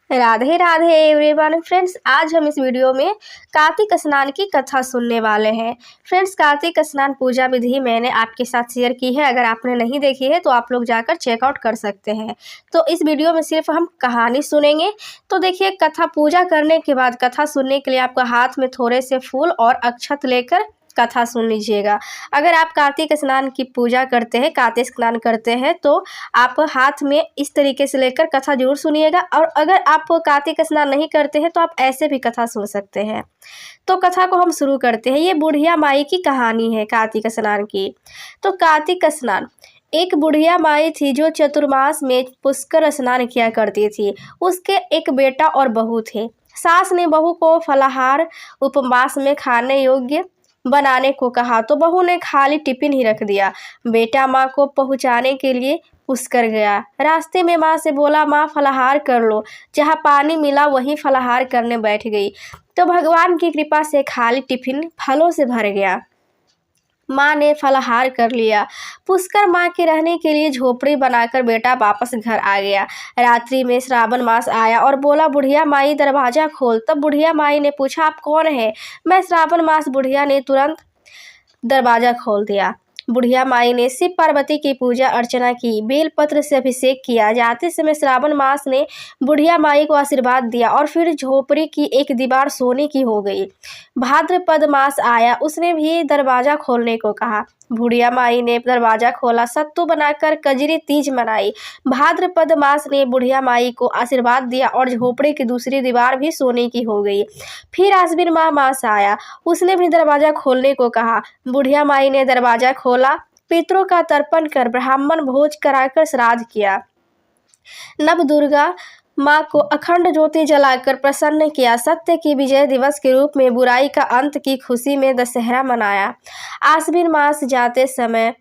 Radhe Radhe everyone friends, आज हम इस वीडियो में कार्तिक स्नान की कथा सुनने वाले हैं। फ्रेंड्स, कार्तिक स्नान पूजा विधि मैंने आपके साथ शेयर की है। अगर आपने नहीं देखी है तो आप लोग जाकर चेकआउट कर सकते हैं। तो इस वीडियो में सिर्फ हम कहानी सुनेंगे। तो देखिए, कथा पूजा करने के बाद कथा सुनने के लिए आपको हाथ में थोड़े से फूल और अक्षत लेकर कथा सुन लीजिएगा। अगर आप कार्तिक स्नान की पूजा करते हैं, कार्तिक स्नान करते हैं, तो आप हाथ में इस तरीके से लेकर कथा जरूर सुनिएगा। और अगर आप कार्तिक स्नान नहीं करते हैं तो आप ऐसे भी कथा सुन सकते हैं। तो कथा को हम शुरू करते हैं। ये बुढ़िया माई की कहानी है कार्तिक स्नान की। तो कार्तिक स्नान, एक बुढ़िया माई थी जो चतुर्मास में पुष्कर स्नान किया करती थी। उसके एक बेटा और बहू थे। सास ने बहू को फलाहार उपवास में खाने योग्य बनाने को कहा तो बहू ने खाली टिफिन ही रख दिया। बेटा माँ को पहुँचाने के लिए पुष्कर गया। रास्ते में माँ से बोला, माँ फलाहार कर लो। जहाँ पानी मिला वहीं फलाहार करने बैठ गई। तो भगवान की कृपा से खाली टिफिन फलों से भर गया। माँ ने फलाहार कर लिया। पुष्कर माँ के रहने के लिए झोपड़ी बनाकर बेटा वापस घर आ गया। रात्रि में श्रावण मास आया और बोला, बुढ़िया माई दरवाजा खोल। तब बुढ़िया माई ने पूछा, आप कौन है? मैं श्रावण मास। बुढ़िया ने तुरंत दरवाजा खोल दिया। बुढ़िया माई ने शिव पार्वती की पूजा अर्चना की, बेलपत्र से अभिषेक किया। जाते समय श्रावण मास ने बुढ़िया माई को आशीर्वाद दिया और फिर झोपड़ी की एक दीवार सोने की हो गई। भाद्रपद मास आया, उसने भी दरवाजा खोलने को कहा। बुढ़िया माई ने दरवाजा खोला, सत्तू बनाकर कजरी तीज मनाई। भाद्रपद मास ने बुढ़िया माई को आशीर्वाद दिया और झोपड़ी की दूसरी दीवार भी सोने की हो गई। फिर आश्विन मास आया, उसने भी दरवाजा खोलने को कहा। बुढ़िया माई ने दरवाजा खोला, पितरों का तर्पण कर ब्राह्मण भोज कराकर श्राद्ध किया। नव दुर्गा माँ को अखंड ज्योति जलाकर प्रसन्न किया। सत्य की विजय दिवस के रूप में बुराई का अंत की खुशी में दशहरा मनाया। आश्विन मास जाते समय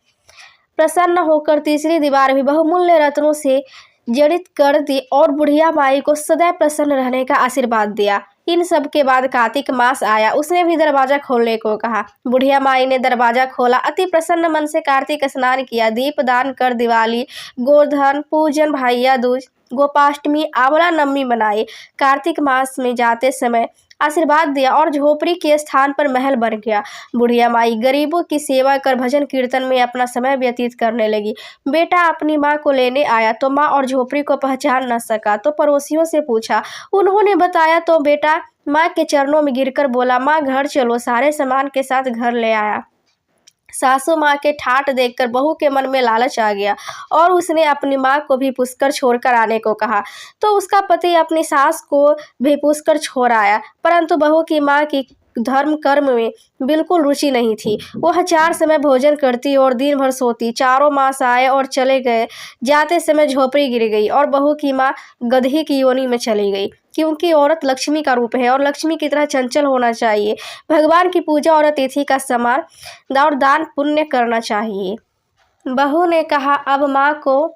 प्रसन्न होकर तीसरी दीवार भी बहुमूल्य रत्नों से जड़ित कर दी और बुढ़िया माई को सदैव प्रसन्न रहने का आशीर्वाद दिया। इन सब के बाद कार्तिक मास आया, उसने भी दरवाजा खोलने को कहा। बुढ़िया माई ने दरवाजा खोला, अति प्रसन्न मन से कार्तिक स्नान किया। दीप दान कर दिवाली, गोवर्धन पूजन, भैया दूज, गोपाष्टमी, आंवला नवमी मनाई। कार्तिक मास में जाते समय आशीर्वाद दिया और झोपड़ी के स्थान पर महल बन गया। बुढ़िया माई गरीबों की सेवा कर भजन कीर्तन में अपना समय व्यतीत करने लगी। बेटा अपनी माँ को लेने आया तो माँ और झोपड़ी को पहचान न सका, तो पड़ोसियों से पूछा। उन्होंने बताया तो बेटा माँ के चरणों में गिरकर बोला, माँ घर चलो। सारे सामान के साथ घर ले आया। सासू माँ के ठाट देखकर बहू के मन में लालच आ गया और उसने अपनी माँ को भी पुष्कर छोड़कर आने को कहा। तो उसका पति अपनी सास को भी पुष्कर छोड़ आया, परंतु बहू की माँ की धर्म कर्म में बिल्कुल रुचि नहीं थी। वह 4 समय भोजन करती और दिन भर सोती। 4 मास आए और चले गए। जाते समय झोपड़ी गिर गई और बहू की माँ गदही की योनि में चली गई, क्योंकि औरत लक्ष्मी का रूप है और लक्ष्मी की तरह चंचल होना चाहिए। भगवान की पूजा और अतिथि का सम्मान और दान पुण्य करना चाहिए। बहू ने कहा, अब माँ को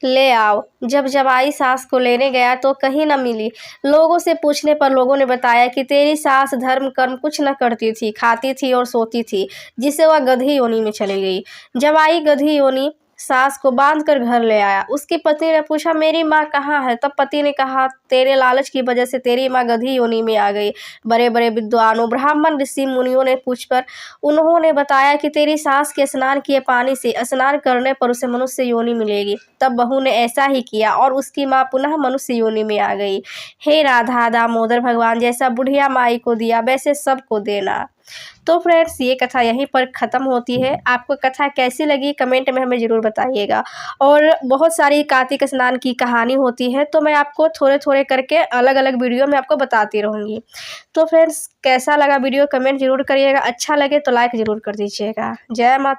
ले आओ। जब जवाई सास को लेने गया तो कहीं न मिली। लोगों से पूछने पर लोगों ने बताया कि तेरी सास धर्म कर्म कुछ न करती थी, खाती थी और सोती थी, जिससे वह गधी योनि में चली गई। जवाई गधी योनि सास को बांध कर घर ले आया। उसकी पत्नी ने पूछा, मेरी माँ कहाँ है? तब पति ने कहा, तेरे लालच की वजह से तेरी माँ गधी योनि में आ गई। बड़े बड़े विद्वानों, ब्राह्मण, ऋषि मुनियों ने पूछ पर उन्होंने बताया कि तेरी सास के स्नान किए पानी से स्नान करने पर उसे मनुष्य योनि मिलेगी। तब बहू ने ऐसा ही किया और उसकी माँ पुनः मनुष्य योनि में आ गई। हे राधा दामोदर, भगवान जैसा बुढ़िया माई को दिया वैसे सबको देना। तो फ्रेंड्स, ये कथा यहीं पर ख़त्म होती है। आपको कथा कैसी लगी कमेंट में हमें ज़रूर बताइएगा। और बहुत सारी कार्तिक स्नान की कहानी होती है, तो मैं आपको थोड़े थोड़े करके अलग अलग वीडियो में आपको बताती रहूँगी। तो फ्रेंड्स, कैसा लगा वीडियो कमेंट ज़रूर करिएगा। अच्छा लगे तो लाइक ज़रूर कर दीजिएगा। जय माता।